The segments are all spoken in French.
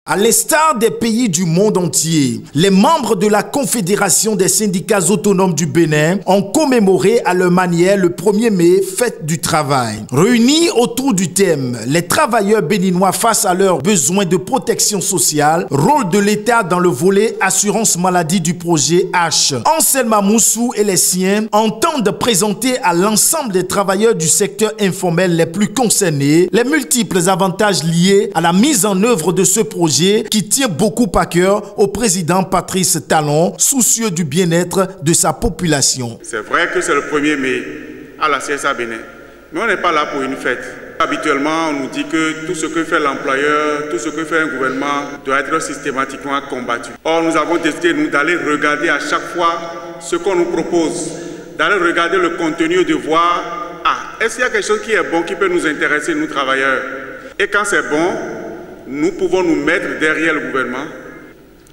À l'instar des pays du monde entier, les membres de la Confédération des syndicats autonomes du Bénin ont commémoré à leur manière le 1er mai, fête du travail. Réunis autour du thème « Les travailleurs béninois face à leurs besoins de protection sociale, rôle de l'État dans le volet assurance maladie du projet H », Anselme Moussou et les siens entendent présenter à l'ensemble des travailleurs du secteur informel les plus concernés les multiples avantages liés à la mise en œuvre de ce projet qui tient beaucoup à cœur au président Patrice Talon, soucieux du bien-être de sa population. C'est vrai que c'est le 1er mai à la CSA Bénin, mais on n'est pas là pour une fête. Habituellement, on nous dit que tout ce que fait l'employeur, tout ce que fait un gouvernement doit être systématiquement combattu. Or, nous avons décidé d'aller regarder à chaque fois ce qu'on nous propose, d'aller regarder le contenu, de voir, est-ce qu'il y a quelque chose qui est bon, qui peut nous intéresser, nous travailleurs. Et quand c'est bon, nous pouvons nous mettre derrière le gouvernement.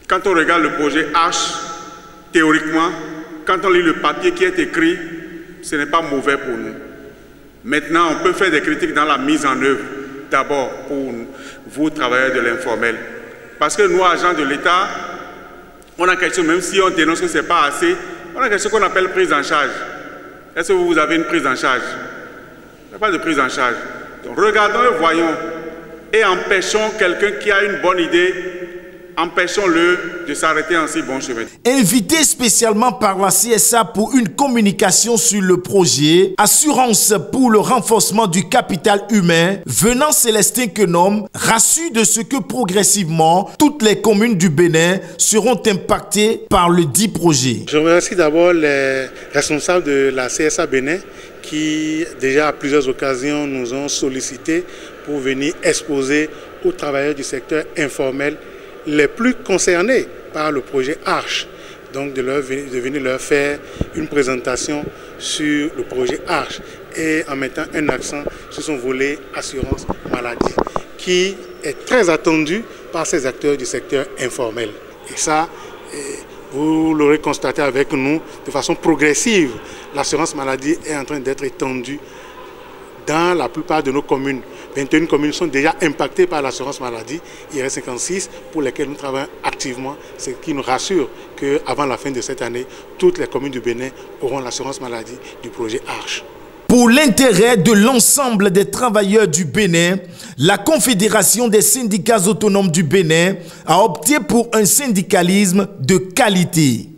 Quand on regarde le projet H, théoriquement, quand on lit le papier qui est écrit, ce n'est pas mauvais pour nous. Maintenant, on peut faire des critiques dans la mise en œuvre, d'abord pour vous, travailleurs de l'informel. Parce que nous, agents de l'État, on a quelque chose, même si on dénonce que ce n'est pas assez, on a quelque chose qu'on appelle prise en charge. Est-ce que vous avez une prise en charge? Il n'y a pas de prise en charge. Donc, regardons et voyons. Et empêchons quelqu'un qui a une bonne idée, empêchons-le de s'arrêter en si bon chemin. Invité spécialement par la CSA pour une communication sur le projet, assurance pour le renforcement du capital humain, Venant Célestin Kenom rassure de ce que progressivement, toutes les communes du Bénin seront impactées par le dit projet. Je remercie d'abord les responsables de la CSA Bénin qui, déjà à plusieurs occasions, nous ont sollicité pour venir exposer aux travailleurs du secteur informel les plus concernés par le projet Arche. Donc de venir leur faire une présentation sur le projet Arche et en mettant un accent sur son volet assurance maladie qui est très attendu par ces acteurs du secteur informel. Et ça, vous l'aurez constaté avec nous, de façon progressive, l'assurance maladie est en train d'être étendue dans la plupart de nos communes. 21 communes sont déjà impactées par l'assurance maladie. Il reste 56 pour lesquelles nous travaillons activement, ce qui nous rassure qu'avant la fin de cette année, toutes les communes du Bénin auront l'assurance maladie du projet Arche. Pour l'intérêt de l'ensemble des travailleurs du Bénin, la Confédération des syndicats autonomes du Bénin a opté pour un syndicalisme de qualité.